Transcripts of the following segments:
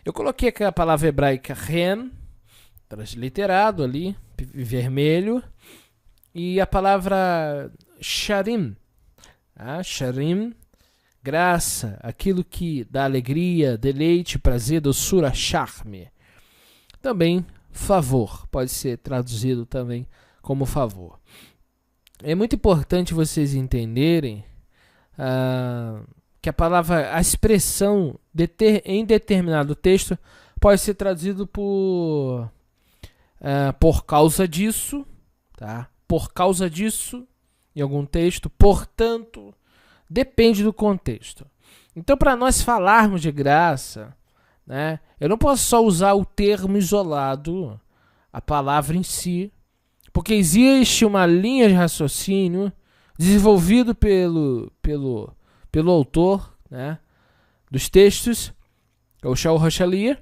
Eu coloquei aqui a palavra hebraica ren, transliterado ali, vermelho, e a palavra sharim, sharim, graça, aquilo que dá alegria, deleite, prazer, doçura, charme. Também favor, pode ser traduzido também como favor. É muito importante vocês entenderem que a palavra, a expressão em determinado texto pode ser traduzido por causa disso, tá? Por causa disso, em algum texto, portanto, depende do contexto. Então, para nós falarmos de graça, né, eu não posso só usar o termo isolado, a palavra em si, porque existe uma linha de raciocínio desenvolvido pelo autor, né, dos textos, que é o Shaul Rochalia,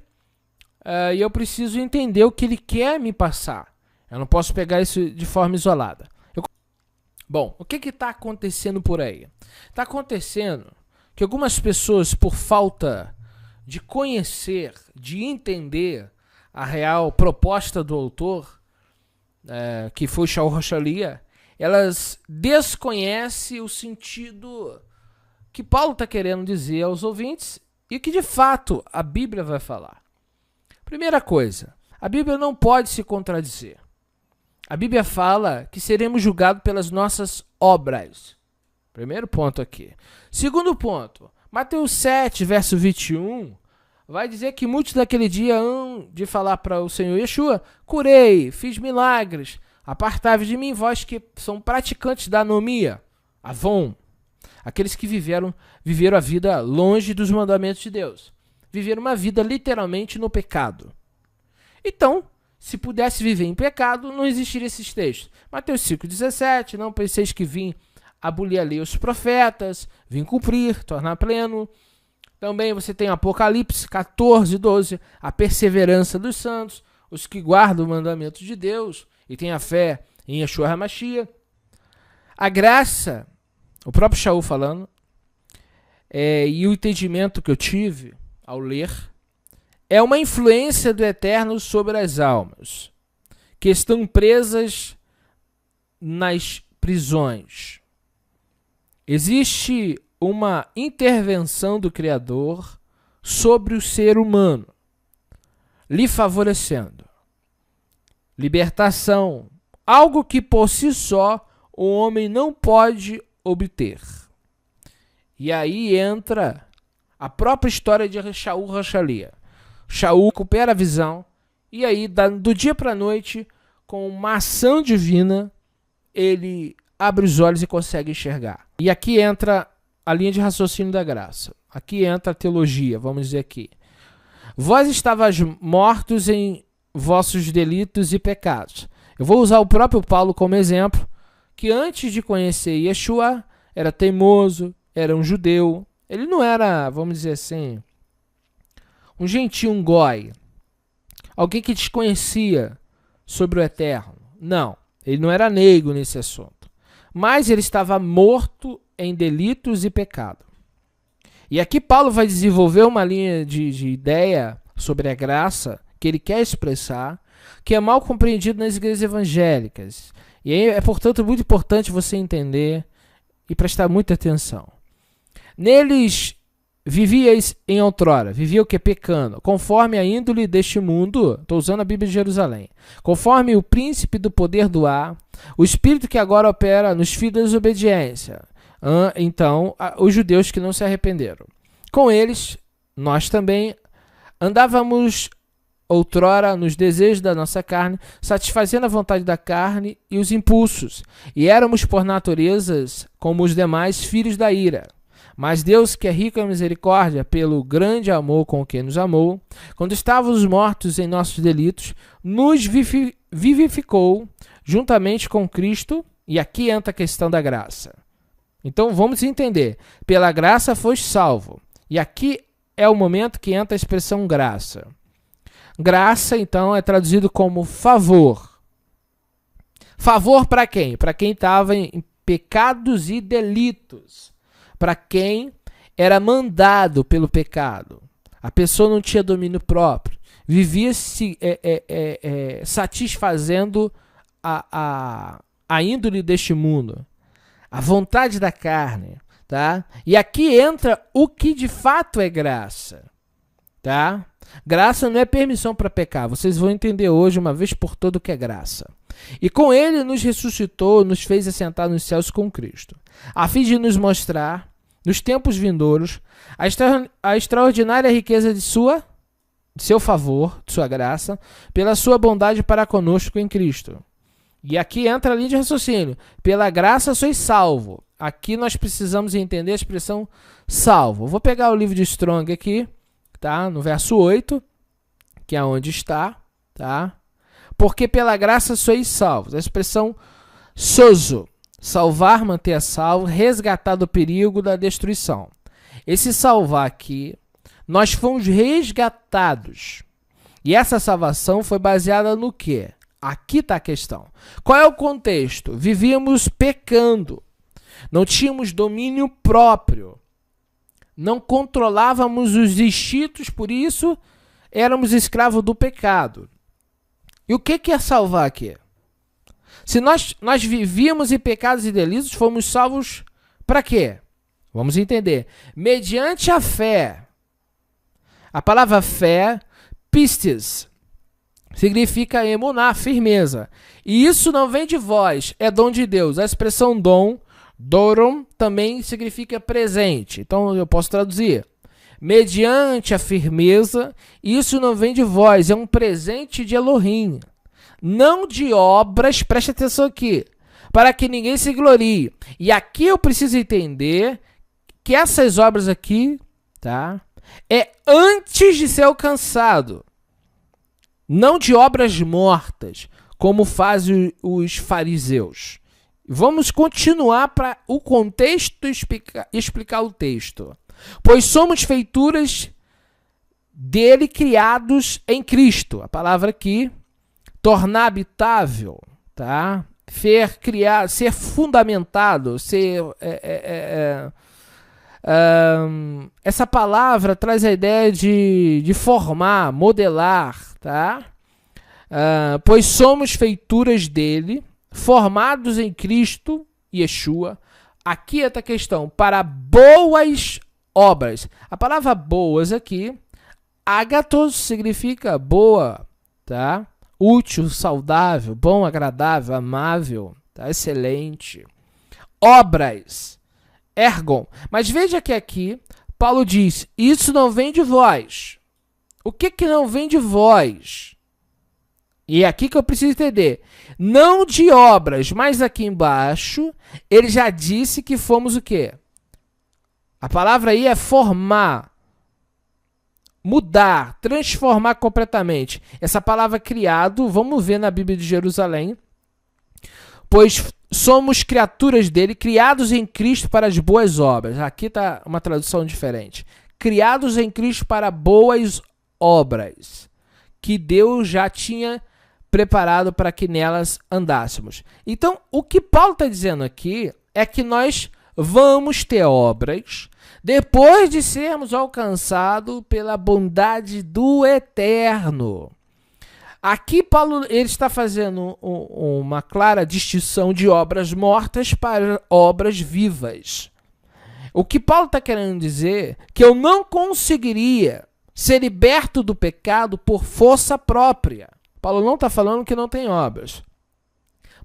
e eu preciso entender o que ele quer me passar. Eu não posso pegar isso de forma isolada. Bom, o que está acontecendo por aí? Está acontecendo que algumas pessoas, por falta de conhecer, de entender a real proposta do autor, que foi Shaul Rochalia, elas desconhecem o sentido que Paulo está querendo dizer aos ouvintes e que de fato a Bíblia vai falar. Primeira coisa, a Bíblia não pode se contradizer. A Bíblia fala que seremos julgados pelas nossas obras. Primeiro ponto aqui. Segundo ponto, Mateus 7, verso 21, vai dizer que muitos daquele dia hão de falar para o Senhor Yeshua: curei, fiz milagres, apartai-vos de mim, vós que são praticantes da anomia, avon, aqueles que viveram a vida longe dos mandamentos de Deus. Viveram uma vida literalmente no pecado. Então, se pudesse viver em pecado, não existiria esses textos. Mateus 5,17, não penseis que vim abolir a lei os profetas, vim cumprir, tornar pleno. Também você tem Apocalipse 14:12, a perseverança dos santos, os que guardam o mandamento de Deus e têm a fé em Yeshua HaMashiach. A graça, o próprio Shaul falando, e o entendimento que eu tive ao ler, é uma influência do Eterno sobre as almas que estão presas nas prisões. Existe uma intervenção do Criador sobre o ser humano, lhe favorecendo. Libertação, algo que por si só o homem não pode obter. E aí entra a própria história de Shaul Rochalia. Shaul recupera a visão e aí, do dia para a noite, com uma ação divina, ele abre os olhos e consegue enxergar. E aqui entra a linha de raciocínio da graça. Aqui entra a teologia, vamos dizer aqui. Vós estavais mortos em vossos delitos e pecados. Eu vou usar o próprio Paulo como exemplo, que antes de conhecer Yeshua, era teimoso, era um judeu. Ele não era, vamos dizer assim, um gentio, um goi, alguém que desconhecia sobre o Eterno. Não, ele não era leigo nesse assunto. Mas ele estava morto em delitos e pecado. E aqui Paulo vai desenvolver uma linha de ideia sobre a graça que ele quer expressar, que é mal compreendido nas igrejas evangélicas. E é, portanto, muito importante você entender e prestar muita atenção. Neles vivíeis em outrora, vivia o que? Pecando, conforme a índole deste mundo, estou usando a Bíblia de Jerusalém, conforme o príncipe do poder do ar, o espírito que agora opera nos filhos da desobediência. Então, os judeus que não se arrependeram. Com eles, nós também andávamos outrora nos desejos da nossa carne, satisfazendo a vontade da carne e os impulsos, e éramos por naturezas, como os demais, filhos da ira. Mas Deus, que é rico em misericórdia, pelo grande amor com que nos amou, quando estávamos mortos em nossos delitos, nos vivificou juntamente com Cristo, e aqui entra a questão da graça. Então vamos entender, pela graça foste salvo, e aqui é o momento que entra a expressão graça. Graça, então, é traduzido como favor. Favor para quem? Para quem estava em pecados e delitos. Para quem era mandado pelo pecado. A pessoa não tinha domínio próprio. Vivia se satisfazendo a índole deste mundo. A vontade da carne. Tá? E aqui entra o que de fato é graça. Tá? Graça não é permissão para pecar. Vocês vão entender hoje, uma vez por todas, o que é graça. E com ele nos ressuscitou, nos fez assentar nos céus com Cristo, a fim de nos mostrar, nos tempos vindouros, a extraordinária riqueza de seu favor, de sua graça, pela sua bondade para conosco em Cristo. E aqui entra a linha de raciocínio. Pela graça sois salvo. Aqui nós precisamos entender a expressão salvo. Vou pegar o livro de Strong aqui, tá? No verso 8, que é onde está, tá? Porque pela graça sois salvos. A expressão sozo, salvar, manter a salvo, resgatar do perigo da destruição. Esse salvar aqui, nós fomos resgatados. E essa salvação foi baseada no quê? Aqui está a questão. Qual é o contexto? Vivíamos pecando. Não tínhamos domínio próprio. Não controlávamos os instintos, por isso éramos escravos do pecado. E o que é salvar aqui? Se nós vivíamos em pecados e delitos, fomos salvos para quê? Vamos entender. Mediante a fé. A palavra fé, pistes, significa emuná, firmeza. E isso não vem de vós, é dom de Deus. A expressão dom, doron, também significa presente. Então eu posso traduzir. Mediante a firmeza, isso não vem de vós, é um presente de Elohim. Não de obras, preste atenção aqui, para que ninguém se glorie. E aqui eu preciso entender que essas obras aqui, tá? É antes de ser alcançado. Não de obras mortas, como fazem os fariseus. Vamos continuar para o contexto explicar o texto. Pois somos feituras dele criados em Cristo. A palavra aqui, tornar habitável, tá? Ser fundamentado, essa palavra traz a ideia de formar, modelar, tá? Pois somos feituras dele, formados em Cristo, Yeshua. Aqui é a questão, para boas obras. A palavra boas aqui, ágatos, significa boa, tá? Útil, saudável, bom, agradável, amável, tá? Excelente. Obras, ergon. Mas veja que aqui, Paulo diz, isso não vem de vós. O que não vem de vós? E é aqui que eu preciso entender. Não de obras, mas aqui embaixo, ele já disse que fomos o quê? A palavra aí é formar, mudar, transformar completamente. Essa palavra criado, vamos ver na Bíblia de Jerusalém. Pois somos criaturas dele, criados em Cristo para as boas obras. Aqui está uma tradução diferente. Criados em Cristo para boas obras, que Deus já tinha preparado para que nelas andássemos. Então, o que Paulo está dizendo aqui é que nós vamos ter obras depois de sermos alcançados pela bondade do Eterno. Aqui Paulo ele está fazendo uma clara distinção de obras mortas para obras vivas. O que Paulo está querendo dizer é que eu não conseguiria ser liberto do pecado por força própria. Paulo não está falando que não tem obras.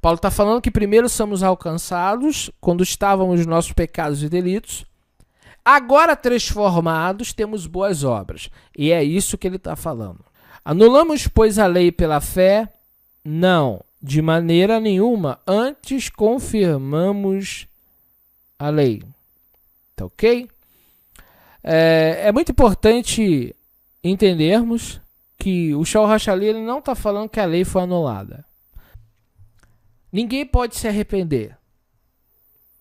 Paulo está falando que primeiro somos alcançados quando estávamos nos nossos pecados e delitos. Agora transformados, temos boas obras. E é isso que ele está falando. Anulamos, pois, a lei pela fé? Não, de maneira nenhuma. Antes confirmamos a lei. Tá ok? É muito importante entendermos que o Shaul Hashali ele não está falando que a lei foi anulada. Ninguém pode se arrepender.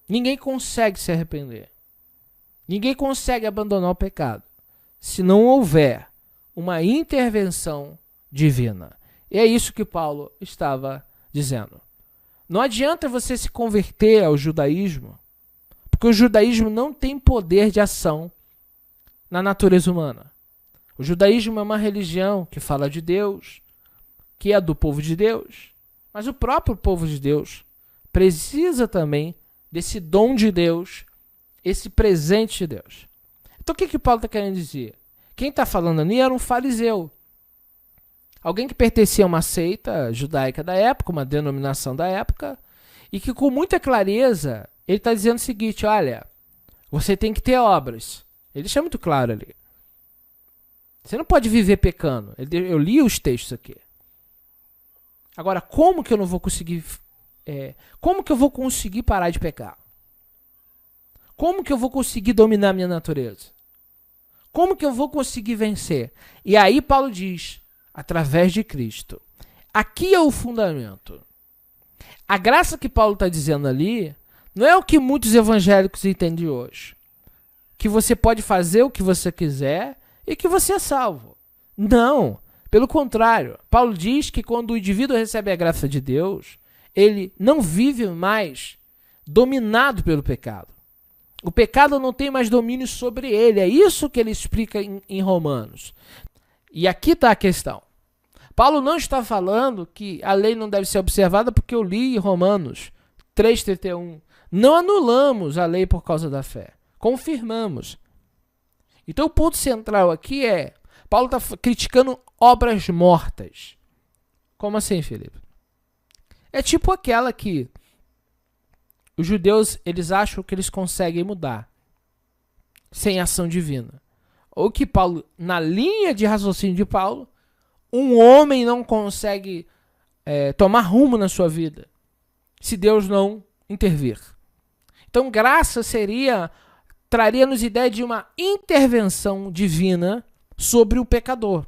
Ninguém consegue se arrepender. Ninguém consegue abandonar o pecado se não houver uma intervenção divina. E é isso que Paulo estava dizendo. Não adianta você se converter ao judaísmo, porque o judaísmo não tem poder de ação na natureza humana. O judaísmo é uma religião que fala de Deus, que é do povo de Deus, mas o próprio povo de Deus precisa também desse dom de Deus, esse presente de Deus. Então o que Paulo está querendo dizer? Quem está falando ali era um fariseu. Alguém que pertencia a uma seita judaica da época, uma denominação da época, e que com muita clareza ele está dizendo o seguinte: olha, você tem que ter obras. Ele deixa muito claro ali. Você não pode viver pecando. Eu li os textos aqui. Agora, como que eu não vou conseguir... como que eu vou conseguir parar de pecar? Como que eu vou conseguir dominar minha natureza? Como que eu vou conseguir vencer? E aí Paulo diz, através de Cristo. Aqui é o fundamento. A graça que Paulo está dizendo ali não é o que muitos evangélicos entendem hoje. Que você pode fazer o que você quiser e que você é salvo. Não. Pelo contrário, Paulo diz que quando o indivíduo recebe a graça de Deus, ele não vive mais dominado pelo pecado. O pecado não tem mais domínio sobre ele. É isso que ele explica em Romanos. E aqui está a questão. Paulo não está falando que a lei não deve ser observada porque eu li Romanos 3,31. Não anulamos a lei por causa da fé. Confirmamos. Então o ponto central aqui é, Paulo está criticando obras mortas. Como assim, Felipe? É tipo aquela que os judeus, eles acham que eles conseguem mudar sem ação divina. Ou que Paulo, na linha de raciocínio de Paulo, um homem não consegue tomar rumo na sua vida se Deus não intervir. Então, graça traria-nos ideia de uma intervenção divina sobre o pecador,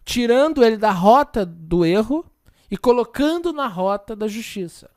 tirando ele da rota do erro e colocando na rota da justiça.